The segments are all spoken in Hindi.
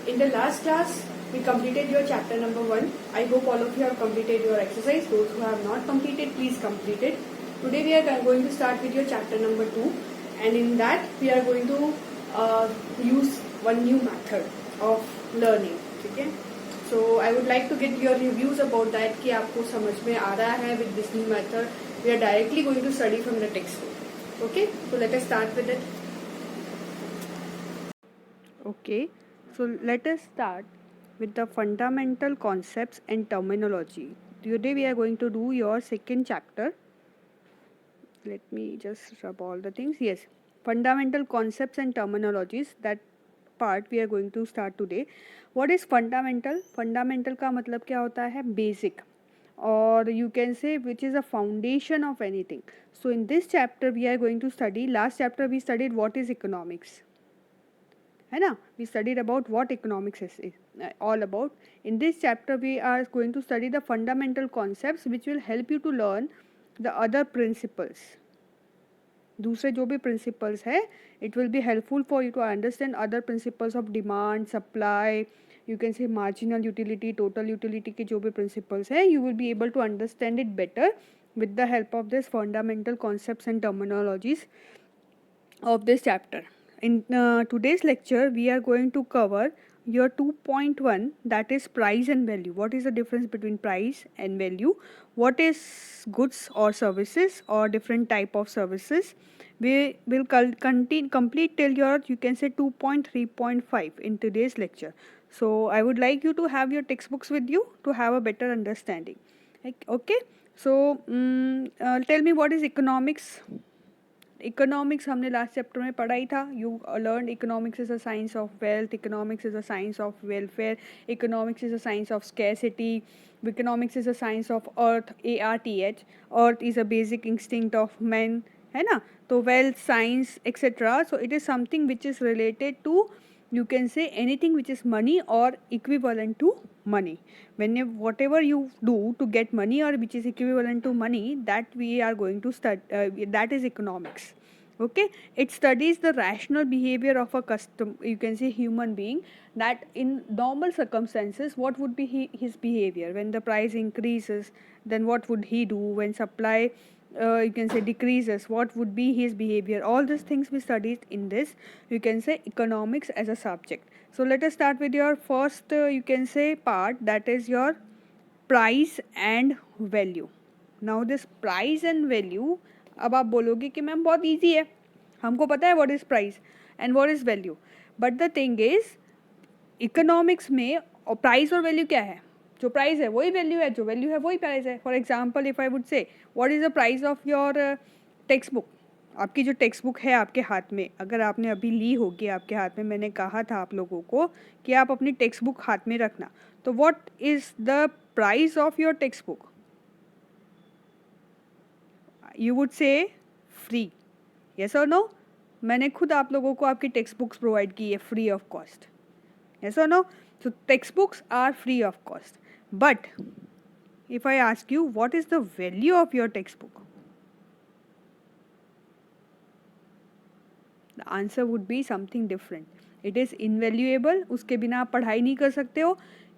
In the last class, we completed your chapter number 1. I hope all of you have completed your exercise. Those who have not completed, please complete it. Today we are going to start with your chapter number 2, and in that we are going to use one new method of learning. Okay? So I would like to get your reviews about that कि आपको समझ में आ रहा है with this new method. We are directly going to study from the textbook. Okay? So let us start with it. Okay. So let us start with the fundamental concepts and terminology. Today we are going to do your second chapter. Let me just rub all the things. Yes, fundamental concepts and terminologies. That part we are going to start today. What is fundamental? Fundamental का मतलब क्या होता है? Basic, or you can say which is a foundation of anything. So in this chapter we are going to study. Last chapter we studied what is economics. है ना, we studied about what economics is all about. In this chapter we are going to study the fundamental concepts which will help you to learn the other principles. दूसरे जो भी principles है, it will be helpful for you to understand other principles of demand, supply, you can say marginal utility, total utility के जो भी principles है, you will be able to understand it better with the help of this fundamental concepts and terminologies of this chapter. In today's lecture, we are going to cover your 2.1, that is price and value. What is the difference between price and value? What is goods or services or different type of services? We will complete till your, you can say 2.3.5 in today's lecture. So I would like you to have your textbooks with you to have a better understanding. Okay. So tell me, what is economics? Economics हमने लास्ट चैप्टर में पढ़ा ही था. You learn economics is a science of wealth, economics is a science of welfare, economics is a science of scarcity, economics is a science of arth, ARTH, arth is a basic instinct of man, है ना. तो wealth science etcetera. So it is something which is related to, you can say anything which is money or equivalent to money. Whatever you do to get money or which is equivalent to money, that we are going to study, that is economics. Okay, it studies the rational behavior of a you can say human being, that in normal circumstances what would be his behavior. When the price increases, then what would he do? When supply you can say decreases, what would be his behavior? All these things we studied in this, you can say, economics as a subject. So let us start with your first you can say part, that is your price and value. Now this price and value, अब आप बोलोगे कि मैम बहुत ईजी है, हमको पता है what is price and what is value. But the thing is, economics में प्राइस और वैल्यू क्या है? जो प्राइस है वही वैल्यू है, जो वैल्यू है वही प्राइस है. For example, if I would से what is the price of your text book. आपकी जो टेक्स्ट बुक है आपके हाथ में, अगर आपने अभी ली होगी आपके हाथ में, मैंने कहा था आप लोगों को कि आप अपनी टेक्स्ट बुक हाथ में रखना. तो what is the price of your text book? You would say free. Yes और नो? मैंने खुद आप लोगों को आपकी टेक्स्ट बुक्स प्रोवाइड की है फ्री ऑफ कॉस्ट. यस और no? So text books are free of cost. But if I ask you what is the value of your textbook, the answer would be something different. It is invaluable. उसके बिना आप पढ़ाई नहीं कर सकते हो.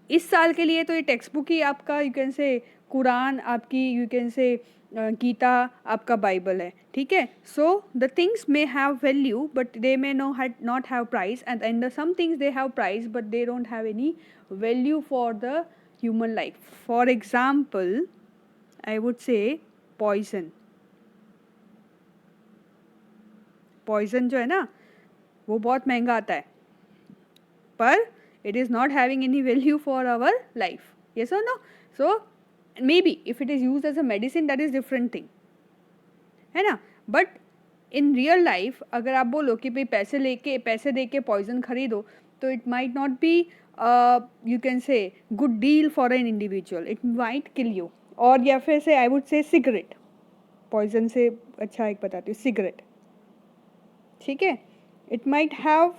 इस साल के लिए तो ये टेक्स्ट बुक ही आपका, यू कैन से कुरान, आपकी यू कैन से गीता, आपका बाइबल है. ठीक है. So the things may have value but they may not have price, and some things they have price but they don't have any value for the human life. For example, I would say poison. Poison जो है ना, वो बहुत महंगा आता है, पर it is not having any value for our life. Yes or no? So maybe if it is used as a medicine, that is different thing, है ना. But in real life अगर आप बोलो कि भाई पैसे दे के poison खरीदो, तो it might not be you can say good deal for an individual. It might kill you. और या फिर से I would say cigarette. Poison से अच्छा एक बताती हूँ, cigarette. ठीक है. It might have,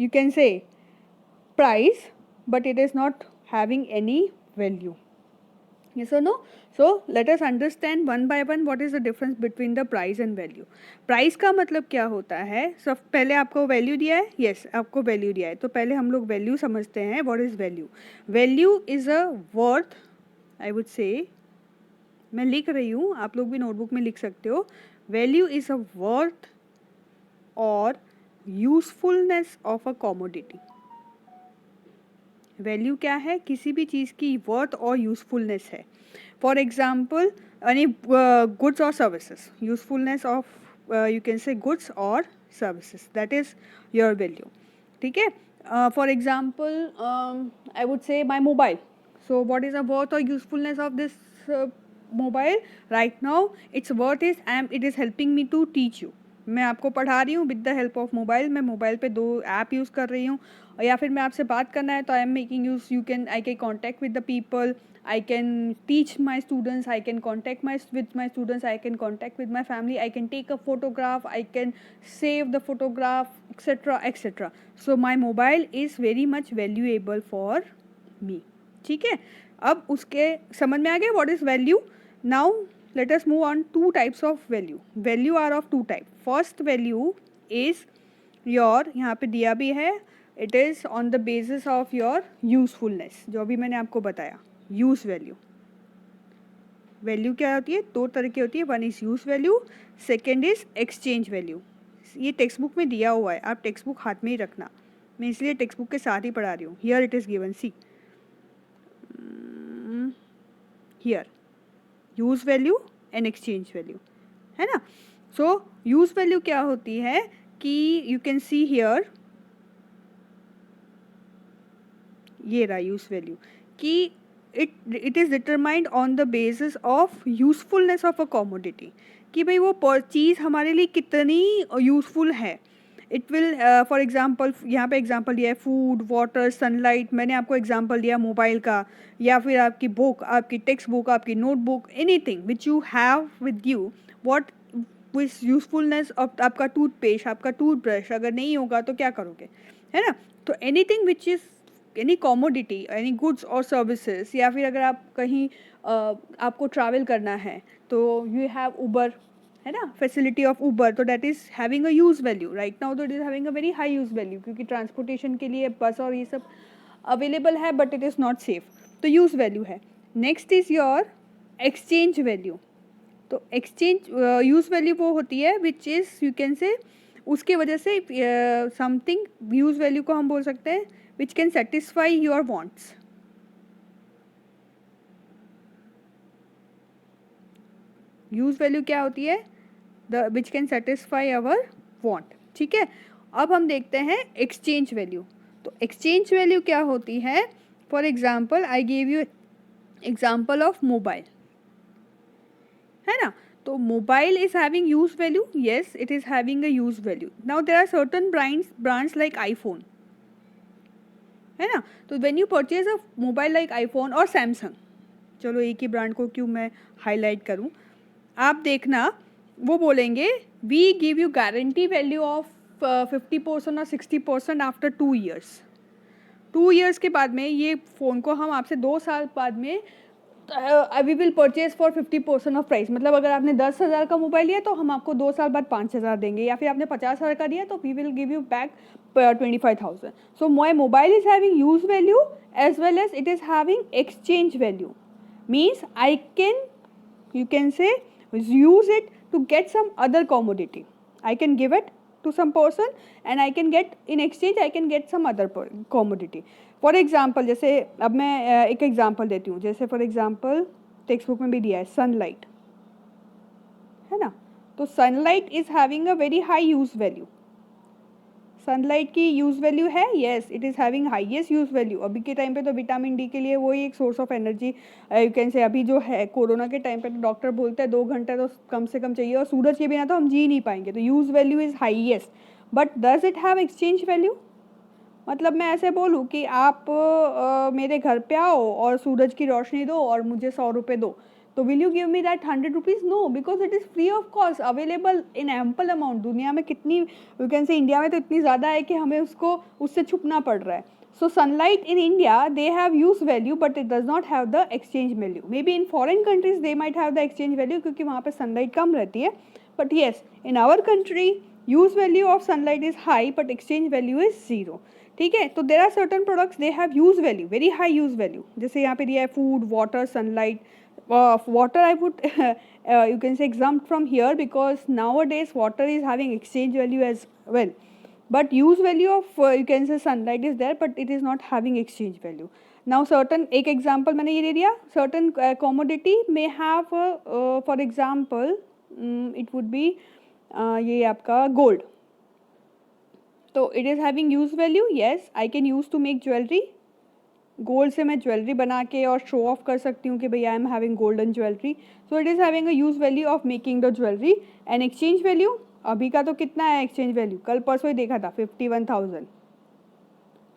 you can say, price, but it is not having any value. Yes or no? So let us understand one by one what is the difference between the price and value. Price का मतलब क्या होता है? सब पहले आपको वैल्यू दिया है, यस आपको वैल्यू दिया है, तो पहले हम लोग वैल्यू समझते हैं. What is value? Value is a worth, I would से, मैं लिख रही हूँ, आप लोग भी नोटबुक में लिख सकते हो. वैल्यू इज अ वर्थ और usefulness of a commodity. Value क्या है? किसी भी चीज़ की वर्थ और यूजफुलनेस है. फॉर एग्जाम्पल एनी गुड्स और services, usefulness of you can say goods और services, that is your value. ठीक है. For example I would say my mobile. So what is the worth और usefulness of this mobile? Right now it's worth is it is helping me to teach you. मैं आपको पढ़ा रही हूँ with the help of mobile. मैं मोबाइल पे 2 ऐप यूज़ कर रही हूँ, और या फिर मैं आपसे बात करना है तो I am making use, you can, I can contact with the people, I can teach my students, I can contact with my students, I can contact with my family, I can take a photograph, I can save the photograph, etcetera etcetera. So my mobile is very much valuable for me. ठीक है. अब उसके समझ में आ गया what is value. Now let us move on. 2 types of value are of 2 type. First value is your, यहाँ पे दिया भी है, it is on the basis of your usefulness, जो भी मैंने आपको बताया. Use value. वैल्यू क्या होती है? 2 तरह की होती है. One is use value, second is exchange value. ये टेक्स्ट बुक में दिया हुआ है, आप टेक्स्ट बुक हाथ में ही रखना. मैं इसलिए टेक्स्ट बुक के साथ ही पढ़ा रही हूँ. Here it is given, see here, use value and exchange value, है ना. सो यूज वैल्यू क्या होती है कि यू कैन सी हियर, ये रहा यूज वैल्यू, कि it is determined on the basis of usefulness of a commodity, कि भाई वो चीज़ हमारे लिए कितनी यूजफुल है. इट विल, फॉर एग्जाम्पल, यहाँ पे एग्जाम्पल दिया है फूड, वाटर, सनलाइट. मैंने आपको एग्जाम्पल दिया मोबाइल का, या फिर आपकी बुक, आपकी टेक्स्ट बुक, आपकी notebook, anything which you have with you. What which usefulness of आपका टूथपेस्ट, आपका टूथब्रश अगर नहीं होगा तो क्या करोगे, है ना. तो anything which is any commodity, any goods और सर्विसेज, या फिर अगर आप कहीं आपको ट्रैवल करना है तो यू हैव उबर, है ना, फैसिलिटी ऑफ उबर, तो that is having a use value. Right now तो it is having a very high use value, क्योंकि ट्रांसपोर्टेशन के लिए बस और ये सब अवेलेबल है, but it is not safe, तो यूज़ वैल्यू है. Next is your exchange value. तो एक्सचेंज यूज़ वैल्यू वो होती है विच इज़, यू कैन से, उसके वजह से समथिंग, यूज़ वैल्यू को हम बोल सकते हैं which can satisfy your wants. Use value क्या होती है? The which can satisfy our want. ठीक है. अब हम देखते हैं एक्सचेंज वैल्यू. तो एक्सचेंज वैल्यू क्या होती है? For example I give you example of mobile, है ना. तो mobile is having use value, yes it is having a use value. Now there are certain brands like iPhone, है ना. तो when you purchase a mobile like iPhone और सैमसंग, चलो एक ही ब्रांड को क्यों मैं हाईलाइट करूं, आप देखना वो बोलेंगे we give you guarantee value of 50% और 60% आफ्टर 2 ईयर्स. 2 ईयर्स के बाद में ये फ़ोन को हम आपसे 2 साल बाद में we will purchase for 50% of price. मतलब अगर आपने 10,000 का मोबाइल लिया तो हम आपको 2 साल बाद 5,000 देंगे, या फिर आपने 50,000 का दिया तो we will give you back 25,000. So my mobile is having use value as well as it is having exchange value. Means I can, you can say, use it to get some other commodity. I can give it to some person and I can get in exchange, I can get some other commodity. For example, जैसे अब मैं एक एग्जांपल देती हूँ. जैसे फॉर एग्जांपल टेक्स्ट बुक में भी दिया है सनलाइट, है ना. तो sunlight is having a very high use value. Sunlight की यूज़ वैल्यू है, yes it is having highest use value. अभी के टाइम पे तो विटामिन डी के लिए वही एक source of energy, you can से. अभी जो है कोरोना के टाइम पे तो डॉक्टर बोलते हैं 2 घंटे तो कम से कम चाहिए, और सूरज के बिना तो हम जी नहीं पाएंगे. तो use value is highest, but does it have exchange value? मतलब मैं ऐसे बोलूँ कि आप मेरे घर पे आओ और सूरज की रोशनी दो और मुझे 100 रुपये दो, तो will you give me that 100 rupees? No, because it is free of cost, available in ample amount. दुनिया में कितनी, यू कैन से इंडिया में तो इतनी ज़्यादा है कि हमें उसको उससे छुपना पड़ रहा है. So sunlight in India, they have use value but it does not have the exchange value. Maybe in foreign countries they might have the exchange value क्योंकि वहाँ पे sunlight कम रहती है. But yes, in our country use value of sunlight is high but exchange value is 0. ठीक है. तो there are certain products they have use value, very high use value. जैसे यहाँ पे दिया है food, water, sunlight. Water I would you can say exempt from here because nowadays water is having exchange value as well. But use value of you can say sunlight is there but it is not having exchange value. Now certain एक example मैंने ये दे दिया, certain commodity may have for example it would be ये आपका gold. तो it is having use value, yes I can use to make jewelry. Gold से मैं ज्वेलरी बना के और शो ऑफ कर सकती हूँ कि भई I am having golden jewellery. So it is having a use value of making the jewellery. And exchange value अभी का तो कितना है एक्सचेंज वैल्यू, कल परसों ही देखा था 51,000.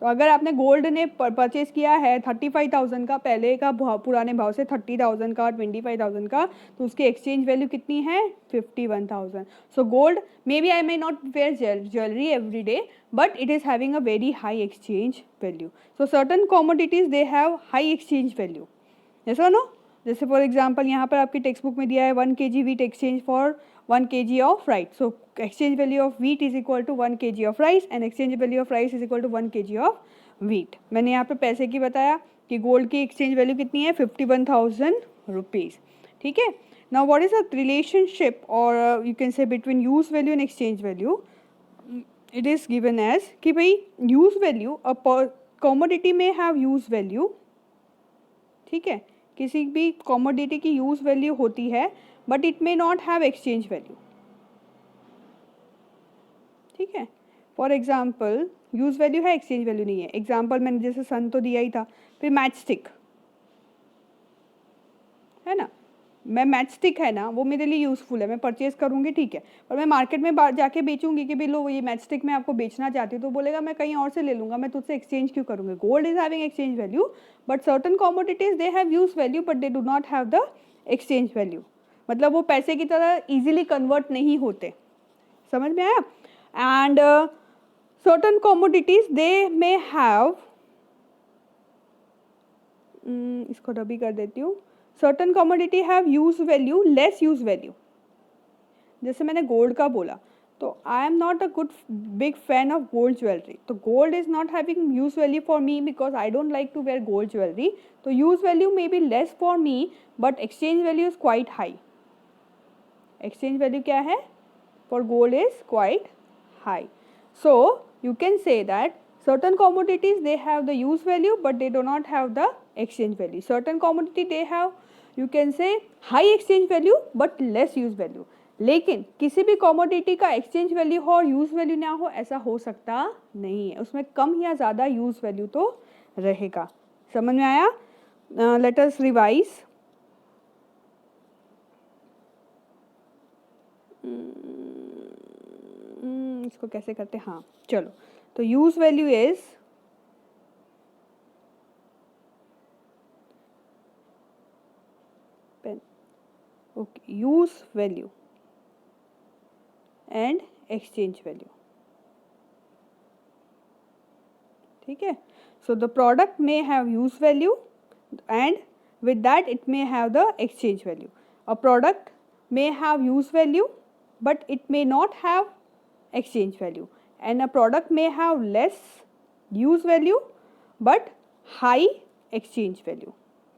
तो अगर आपने गोल्ड ने परचेज किया है 35,000 का, पहले का पुराने भाव से 30,000 का, 25,000 का, तो उसकी एक्सचेंज वैल्यू कितनी है 51,000. So gold may be I may not wear jewellery every day but it is having a very high exchange value. So certain commodities they have high exchange value. जैसा नो, जैसे फॉर एग्जाम्पल यहाँ पर आपकी टेक्स्ट बुक में दिया है 1 kg wheat exchange for 1 kg of rice. So exchange value of wheat is equal to 1 kg of rice and exchange value of rice is equal to 1 kg of wheat. मैंने यहाँ पे पैसे की बताया कि गोल्ड की एक्सचेंज वैल्यू कितनी है 51,000 रुपीज़. ठीक है. Now what is the relationship और you can say between use value and exchange value. It is given as कि भाई यूज वैल्यू अ कॉमोडिटी में हैव यूज वैल्यू. ठीक है. किसी भी कॉमोडिटी की यूज वैल्यू होती है but it may not have exchange value. ठीक है. फॉर एग्जाम्पल यूज वैल्यू है, एक्सचेंज वैल्यू नहीं है. एग्जाम्पल मैंने जैसे सन तो दिया ही था. फिर मैच स्टिक है ना, मैं मैच स्टिक है ना वो मेरे लिए यूज़फुल है, मैं परचेज करूँगी ठीक है. और मैं मार्केट में जाके बेचूंगी कि भाई लो ये मैच स्टिक मैं आपको बेचना चाहती हूँ, तो बोलेगा मैं कहीं और से ले लूँगा, मैं तुझसे एक्सचेंज क्यों करूँगी. Gold is having exchange value but certain commodities they have use value but they do not have the exchange value. मतलब वो पैसे की तरह ईजिली कन्वर्ट नहीं होते. समझ में आया. And certain commodities they may have, इसको डबी कर देती हूँ. Certain commodity have use value less use value. जैसे मैंने गोल्ड का बोला तो I am not a good big fan of gold jewellery. तो gold is not having use value for me because I don't like to wear gold jewellery. तो use value may be less for me but exchange value is quite high. Exchange value क्या है for gold is quite high. So you can say that certain commodities they have the use value but they do not have the exchange value. Certain commodity they have you can say high exchange value but less use value. लेकिन किसी भी commodity का exchange value हो और use value ना हो ऐसा हो सकता नहीं है. उसमें कम या ज़्यादा use value तो रहेगा. समझ में आया. let us revise. इसको कैसे करते हैं. हाँ चलो. तो use value is pen. Okay. Use value and exchange value. ठीक है. So the product may have use value and with that it may have the exchange value. A product may have use value but it may not have exchange value and a product may have less use value but high exchange value.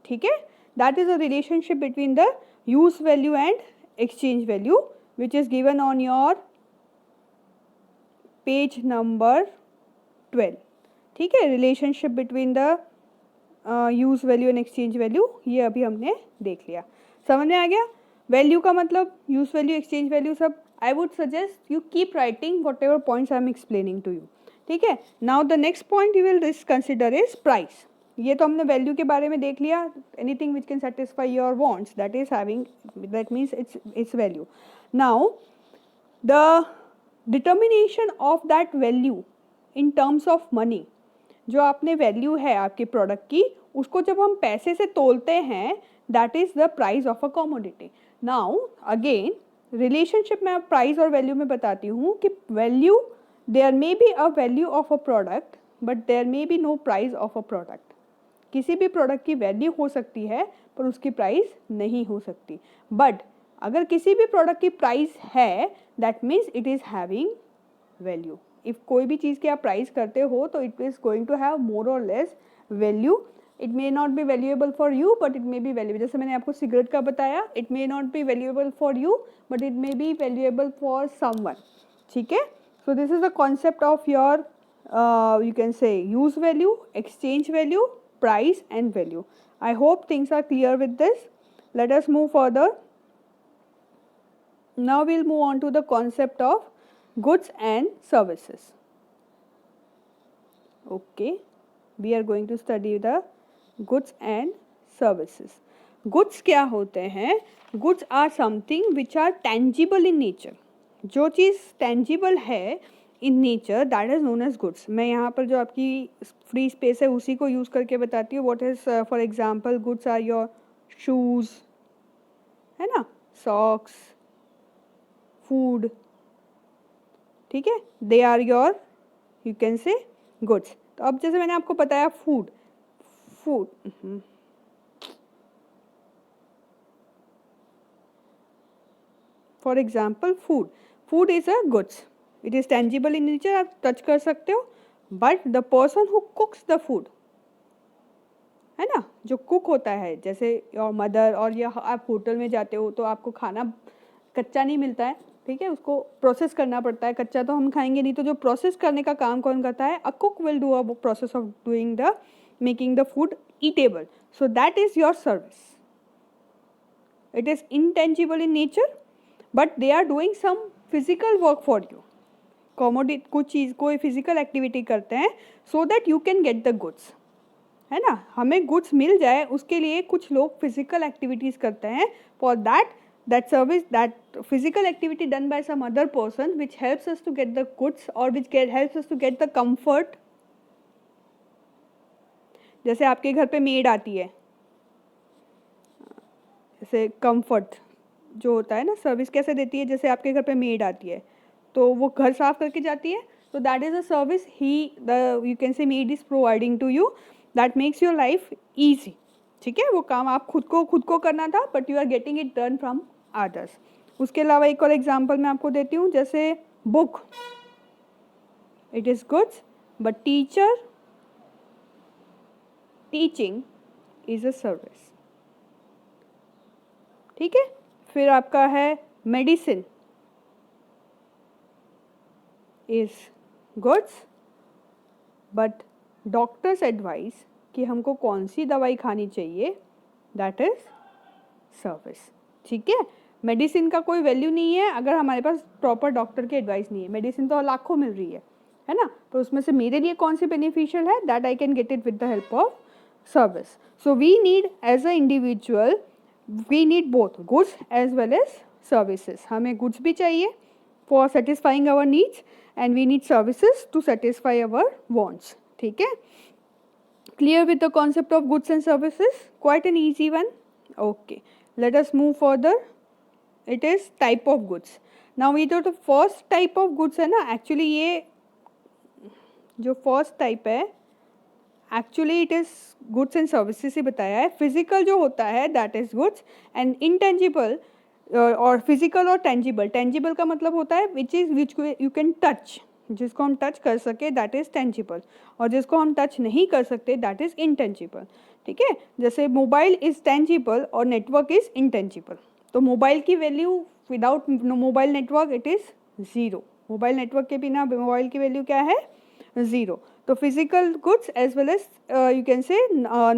ठीक है. That is a relationship between the use value and exchange value which is given on your page number 12. ठीक है. relationship between the use value and exchange value ये अभी हमने देख लिया. समझ में आ गया. वैल्यू का मतलब यूज वैल्यू एक्सचेंज वैल्यू सब. I would suggest you keep writing whatever points I am explaining to you. ठीक है. Now the next point you will consider is price. ये तो हमने वैल्यू के बारे में देख लिया. Anything which can satisfy your wants that is having that means its value. Now the determination of that value in terms of money. जो आपने वैल्यू है आपके प्रोडक्ट की उसको जब हम पैसे से तोलते हैं that is the price of a commodity. Now again relationship में प्राइस और वैल्यू में बताती हूँ कि value there may be a value of a product but there may be no price of a product. किसी भी प्रोडक्ट की वैल्यू हो सकती है पर उसकी प्राइस नहीं हो सकती. बट अगर किसी भी प्रोडक्ट की प्राइस है that means it is having value. If कोई भी चीज़ की आप प्राइस करते हो तो it is going to have more और less value. It may not be valuable for you but it may be valuable. जैसे मैंने आपको सिगरेट का बताया, it may not be valuable for you but it may be valuable for someone. ठीक है. So this is the concept of your you can say use value, exchange value, price and value. I hope things are clear with this. Let us move further. Now we'll move on to the concept of goods and services. Okay, we are going to study the goods and services. Goods क्या होते हैं? Goods are something which are tangible in nature. जो चीज़ tangible है in nature that is known as goods. मैं यहाँ पर जो आपकी फ्री स्पेस है उसी को यूज़ करके बताती हूँ. What is for example goods are your shoes, है ना, सॉक्स, फूड. ठीक है, they are your you can say goods. तो अब जैसे मैंने आपको बताया food for example food is a goods. It is tangible in nature, आप टच कर सकते हो. But the person who cooks the food, है ना, जो कुक होता है, जैसे योर मदर, और या आप होटल में जाते हो तो आपको खाना कच्चा नहीं मिलता है. ठीक है, उसको प्रोसेस करना पड़ता है. कच्चा तो हम खाएंगे नहीं. तो जो प्रोसेस करने का काम कौन करता है? A cook will do a process of doing the making the food eatable. So that is your service. It is intangible in nature but they are doing some physical work for you. Commodity कुछ चीज़ कोई फिजिकल एक्टिविटी करते हैं so that you can get the goods, है ना. हमें गुड्स मिल जाए उसके लिए कुछ लोग फिजिकल एक्टिविटीज़ करते हैं. For that service, that physical activity done by some other person which helps us to get the goods और which helps us to get the comfort. जैसे आपके घर पे मेड आती है, जैसे कंफर्ट जो होता है ना, सर्विस कैसे देती है? जैसे आपके घर पे मेड आती है तो वो घर साफ करके जाती है. तो that is a service you can say maid is providing to you. That makes your life easy. ठीक है, वो काम आप खुद को करना था but you are getting it done from others. उसके अलावा एक और एग्जांपल मैं आपको देती हूँ. जैसे book, it is goods but teaching is a service. ठीक है. फिर आपका है medicine is goods but doctors advice कि हमको कौन सी दवाई खानी चाहिए, दैट इज़ सर्विस. ठीक है. मेडिसिन का कोई वैल्यू नहीं है अगर हमारे पास प्रॉपर डॉक्टर की एडवाइस नहीं है. मेडिसिन तो लाखों मिल रही है ना. तो उसमें से मेरे लिए कौन सी बेनिफिशियल है, that I can get it with the help of service. So we need as a individual, we need both goods as well as services. हमें गुड्स भी चाहिए for satisfying our needs and we need services to satisfy our wants. ठीक है. Clear with the concept of goods and services? Quite an easy one. Okay, let us move further. It is type of goods. Now we do the first type of goods है ना. Actually ये जो first type है actually it is goods and services ही बताया है. Physical जो होता है that is goods and intangible और फिजिकल और टेंजिबल. टेंजिबल का मतलब होता है विच यू कैन टच, जिसको हम टच कर सके दैट इज़ टेंजिबल, और जिसको हम टच नहीं कर सकते दैट इज़ इनटेंजिबल. ठीक है. जैसे मोबाइल इज़ टेंजिबल और नेटवर्क इज़ इनटेंजिबल. तो मोबाइल की value without mobile network it is zero. Mobile network के बिना मोबाइल की वैल्यू क्या है? ज़ीरो. तो physical goods as well as you can say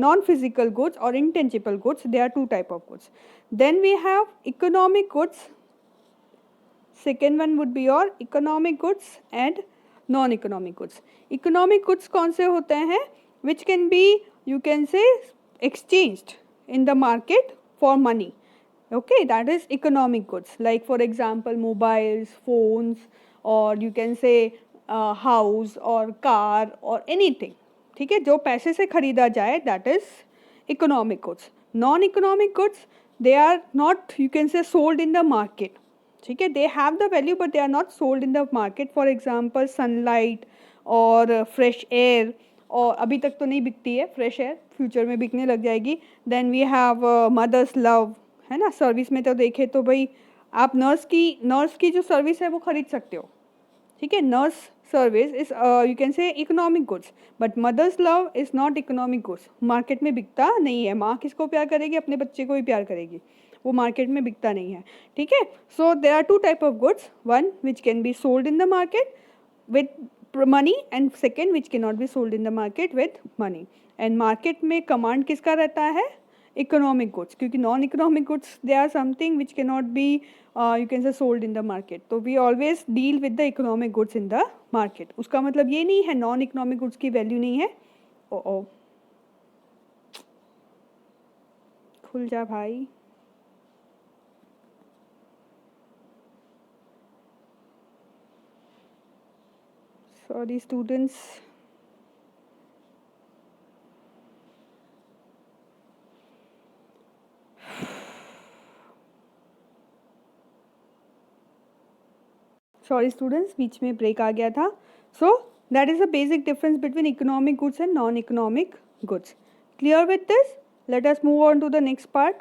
non-physical goods or intangible goods, there are two type of goods. Then we have economic goods. Second one would be your economic goods and non-economic goods. Economic goods कौन से होते हैं? Which can be you can say exchanged in the market for money. Okay, that is economic goods. Like for example mobiles, phones, or you can say house or car or anything. ठीक है, जो पैसे से खरीदा जाए that is economic goods. Non economic goods they are not you can say sold in the market. ठीक है, they have the value but they are not sold in the market. For example sunlight और फ्रेश एयर और अभी तक तो नहीं बिकती है, फ्रेश है, फ्यूचर में बिकने लग जाएगी। Then we have mother's love, है ना। सर्विस में तो देखें तो भाई आप नर्स की जो सर्विस है वो खरीद सकते हो, ठीक है। Nurse service is you can say economic goods, but mother's love is not economic goods, market में बिकता नहीं है। माँ किसको प्यार करेगी? अपने बच्चे को ही प्यार करेगी, वो मार्केट में बिकता नहीं है, ठीक है। So there are two type of goods, one which can be sold in the market with money and second which can not be sold in the market with money. And market में कमांड किसका रहता है? इकोनॉमिक गुड्स, क्योंकि non economic goods they are something which can not be you can say sold in the market. तो we always deal with the economic goods in the market. उसका मतलब ये नहीं है नॉन इकोनॉमिक गुड्स की वैल्यू नहीं है। ओ खुल जा भाई। Sorry students. सॉरी स्टूडेंट्स, बीच में ब्रेक आ गया था। So that is the basic difference between economic goods and non economic goods. Clear with this? Let us move on to the next part.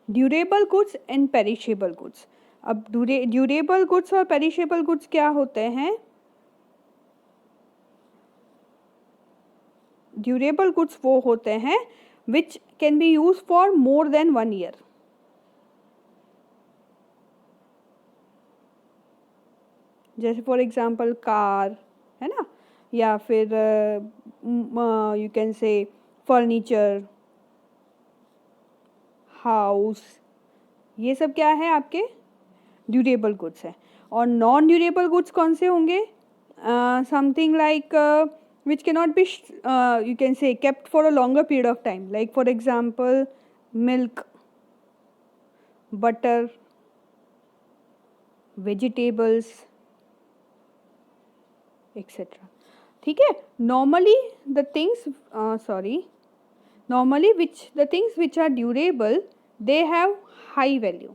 Durable goods and perishable goods. अब ड्यूरेबल गुड्स और पेरिशेबल गुड्स क्या होते हैं? ड्यूरेबल गुड्स वो होते हैं which can B use for more than 1 year. जैसे फॉर एग्जांपल कार, है ना, या फिर यू कैन से फर्नीचर, हाउस, ये सब क्या है? आपके ड्यूरेबल गुड्स है। और नॉन ड्यूरेबल गुड्स कौन से होंगे? Something like which cannot be you can say kept for a longer period of time, like for example milk, butter, vegetables, etc. ठीक है। normally the things normally which the things which are durable they have high value.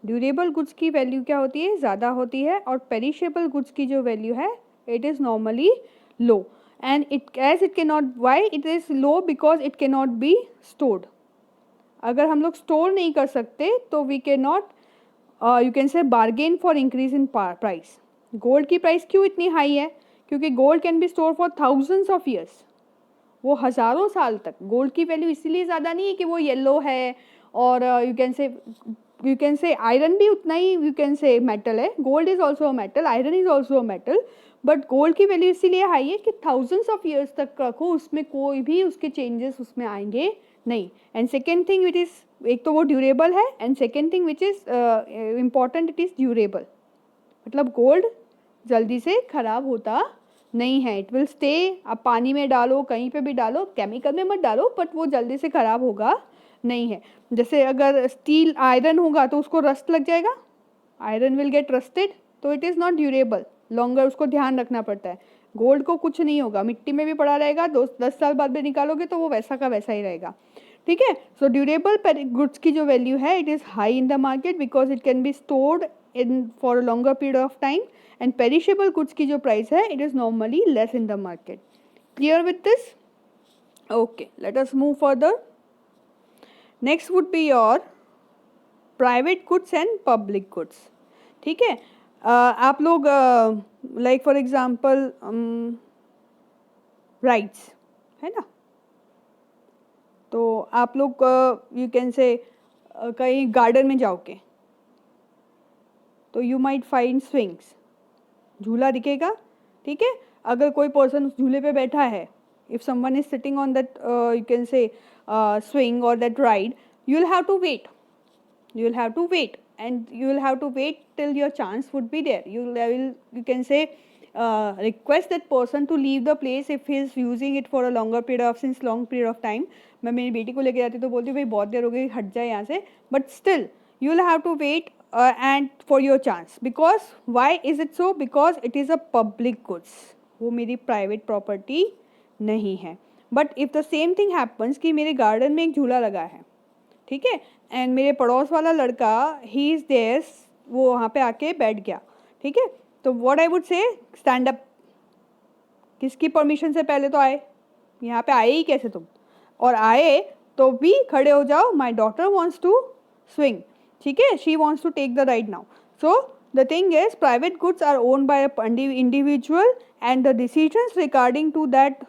Durable goods की वैल्यू क्या होती है? ज़्यादा होती है। और पेरिशेबल गुड्स की जो वैल्यू है it is normally low. and it cannot, why it is low? because it cannot be stored. अगर हम लोग स्टोर नहीं कर सकते तो we cannot you can say bargain for increase in price. Gold की प्राइस क्यों इतनी हाई है? क्योंकि gold can be store for thousands of years, वो हज़ारों साल तक। गोल्ड की वैल्यू इसीलिए ज़्यादा नहीं है कि वो येलो है। और यू कैन से आयरन भी उतना ही यू कैन से मेटल है। Gold is also a metal, iron is also a metal, but gold की वैल्यू इसीलिए हाई है कि थाउजेंड्स ऑफ ईयर्स तक रखो, उसमें कोई भी उसके चेंजेस उसमें आएंगे नहीं। And second thing which is, एक तो वो ड्यूरेबल है, and second thing which is important, it is durable. मतलब गोल्ड जल्दी से ख़राब होता नहीं है, इट विल स्टे। आप पानी में डालो, कहीं पे भी डालो, केमिकल में मत डालो, बट वो जल्दी से ख़राब होगा नहीं है। जैसे अगर स्टील आयरन होगा तो उसको रस्ट लग जाएगा, आयरन विल गेट रस्टेड, तो it is not durable longer, उसको ध्यान रखना पड़ता है। गोल्ड को कुछ नहीं होगा, मिट्टी में भी पड़ा रहेगा, 10 साल बाद भी निकालोगे तो वो वैसा का वैसा ही रहेगा, ठीक है। सो ड्यूरेबल गुड्स की जो वैल्यू है it is high in the market because it can be stored in for a longer period of time. And perishable goods की जो प्राइस है it is normally less in the market. Clear with this? Okay, late us move further. Next would be your private goods and public goods, ठीक है। आप लोग लाइक फॉर एग्जांपल राइट्स, है ना, तो आप लोग यू कैन से कहीं गार्डन में जाओगे तो यू माइट फाइंड स्विंग्स, झूला दिखेगा, ठीक है। अगर कोई पर्सन उस झूले पे बैठा है, if someone is sitting on that you can से swing or that ride, you will have to wait, and you will have to wait till your chance would be there. You can say request that person to leave the place if he is using it for a longer period of since long period of time. मैं मेरी बेटी को लेके जाती तो बोलती हूँ भाई बहुत देर हो गई, हट जाए यहाँ से, but still you will have to wait and for your chance. Because why is it so? Because it is a public goods, वो मेरी private property नहीं है। But if the same thing happens कि मेरे गार्डन में एक झूला लगा है, ठीक है, एंड मेरे पड़ोस वाला लड़का ही इज़ देयर वो वहाँ पे आके बैठ गया, ठीक है। तो व्हाट आई वुड से, स्टैंड अप। किसकी परमिशन से पहले तो आए, यहाँ पे आए ही कैसे तुम, और आए तो भी खड़े हो जाओ, my daughter wants to swing, ठीक है, she wants to take the ride now. So the thing is private goods are owned by individual and the decisions regarding to that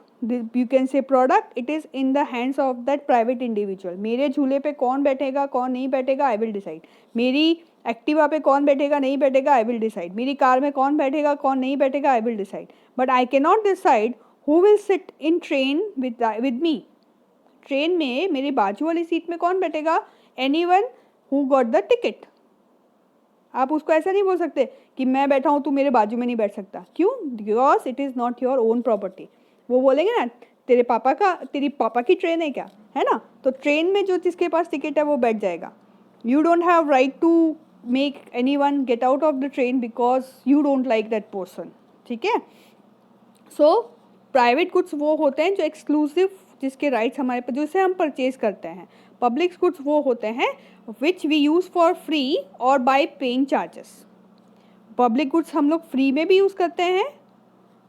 you can say product, it is in the hands of that private individual. मेरे झूले पे कौन बैठेगा कौन नहीं बैठेगा, आई विल डिसाइड। मेरी एक्टिवा पे कौन बैठेगा नहीं बैठेगा, आई विल डिसाइड। मेरी कार में कौन बैठेगा कौन नहीं बैठेगा, I will decide. But I can not decide who will sit in train with me. Train में मेरी बाजू वाली सीट में कौन बैठेगा, anyone who got the ticket. आप उसको ऐसा नहीं बोल सकते कि मैं बैठा हूँ तू मेरे बाजू में नहीं बैठ सकता, क्यों, because it is not your own property. वो बोलेंगे ना तेरे पापा की ट्रेन है क्या, है ना, तो ट्रेन में जो जिसके पास टिकट है वो बैठ जाएगा। You don't have right to make any one get out of the train because you don't like that person, ठीक है। सो प्राइवेट गुड्स वो होते हैं जो एक्सक्लूसिव, जिसके राइट्स हमारे पास, जिसे हम परचेज करते हैं। पब्लिक गुड्स वो होते हैं which we use for free और by paying charges. Public goods हम लोग फ्री में भी यूज़ करते हैं,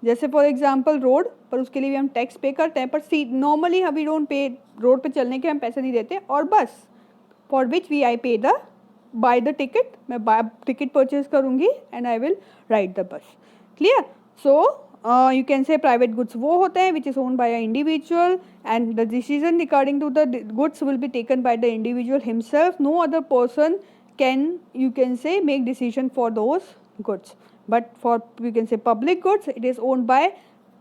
जैसे फॉर एग्जांपल रोड, पर उसके लिए भी हम टैक्स पे करते हैं, पर normally we don't pay, road पे चलने के हम पैसे नहीं देते। और बस for which we I pay the buy the ticket, मैं टिकट परचेज करूँगी and I will ride the bus, clear. So you can say private goods वो होते हैं which is owned by a individual and the decision regarding to the goods will be taken by the individual himself, no other person can you can say make decision for those goods. But for you can say public goods, it is owned by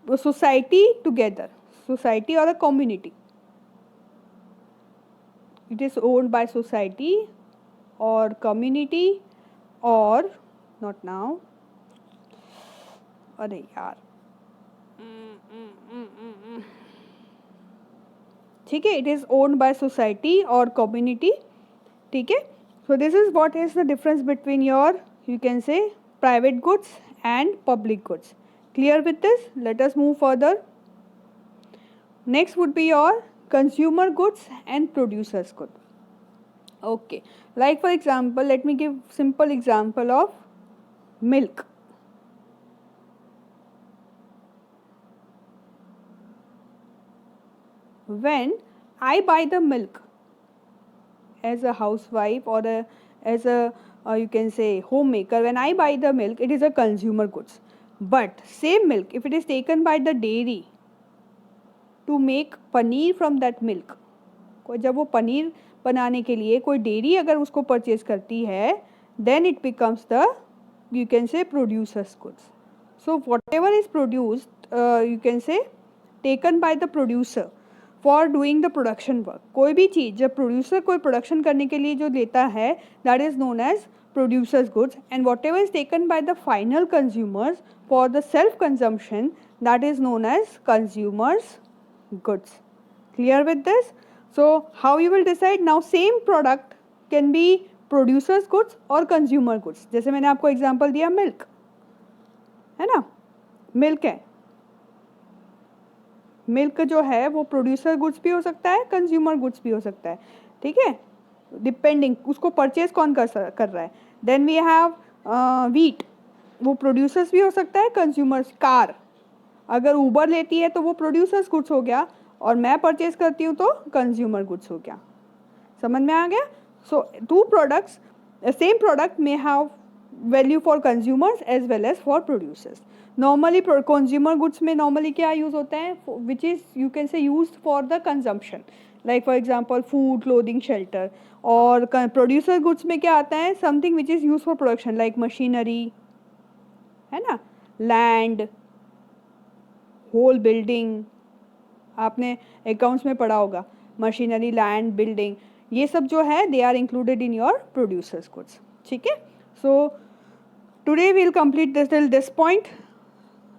society together, society or a community. It is owned by society or community or not now, अरे यार, ठीक है, it is owned by society or community, ठीक है। So this is what is the difference between your, you can say, private goods and public goods. Clear with this? Let us move further. Next would be your consumer goods and producers good. Okay, like for example, let me give simple example of milk. When I buy the milk as a housewife or as a you can say homemaker, when I buy the milk, it is a consumer goods. But same milk, if it is taken by the dairy to make paneer from that milk, जब वो पनीर बनाने के लिए कोई डेयरी अगर उसको परचेज करती है, then it becomes the, you can say, producers goods. So whatever is produced, you can say, taken by the producer for doing the production work, कोई भी चीज़ जब प्रोड्यूसर कोई प्रोडक्शन करने के लिए जो लेता है, that is known as producers goods. And whatever is taken by the final consumers for the self consumption, that is known as consumers goods. Clear with this? So how you will decide now, same product can be producers goods और कंज्यूमर गुड्स। जैसे मैंने आपको एग्जाम्पल दिया मिल्क, है ना, मिल्क है, मिल्क जो है वो प्रोड्यूसर गुड्स भी हो सकता है, कंज्यूमर गुड्स भी हो सकता है, ठीक है, डिपेंडिंग उसको परचेज कौन कर रहा है। देन वी हैव वीट, वो प्रोड्यूसर्स भी हो सकता है, कंज्यूमर्स। कार अगर ऊबर लेती है तो वो प्रोड्यूसर्स गुड्स हो गया, और मैं परचेज करती हूँ तो कंज्यूमर गुड्स हो गया। समझ में आ गया? So two products, same product may have value for consumers as well as for producers. Normally consumer goods में नॉर्मली क्या यूज़ होता है, which is you can say use for the consumption, like for example food, clothing, shelter. और प्रोड्यूसर गुड्स में क्या आता है, something which is use for production, like machinery, है ना, लैंड, होल बिल्डिंग, आपने अकाउंट्स में पढ़ा होगा, मशीनरी, लैंड, बिल्डिंग, ये सब जो है they are included in your producers goods, ठीक है। So today we will complete this till this point,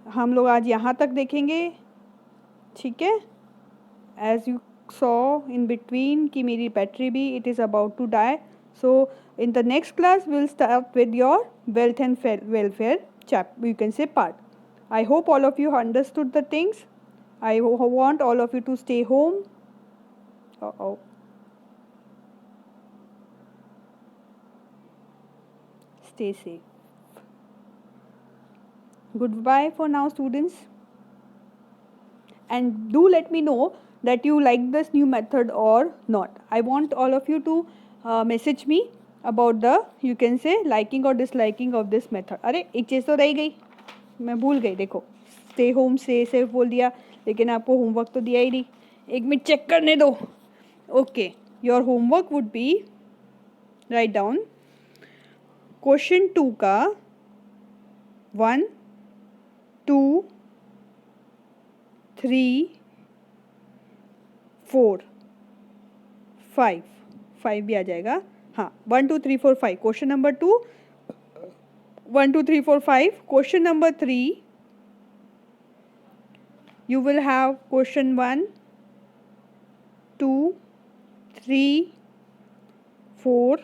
हम लोग आज यहाँ तक देखेंगे, ठीक है। As you saw in between कि मेरी बैटरी भी it is about to die, so in the next class will start with your wealth and welfare you can say part. I hope all of you understood the things. I want all of you to stay home. stay safe. Goodbye for now, students. And do let me know that you like this new method or not. I want all of you to message me about the, you can say, liking or disliking of this method. अरे एक चीज़ तो रह गई, मैं भूल गई. देखो, स्टे होम से सेफ बोल दिया, लेकिन आपको होमवर्क तो दिया ही नहीं. एक मिनट चेक करने दो. Okay, your homework would be write down question 2 का 1, 2, 3, 4, 5 भी आ जाएगा. हाँ, 1, 2, 3, 4, 5 question number 2. 1, 2, 3, 4, 5 question number 3. You will have question 1, 2, 3, 4.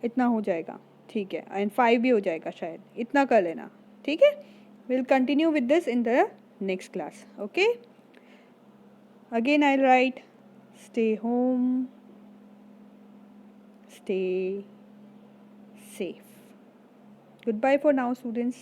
इतना हो जाएगा, ठीक है. एंड 5 भी हो जाएगा शायद. इतना कर लेना, ठीक है. Will continue with this in the next class. Okay, again I right stay home, stay safe. Goodbye for now, students.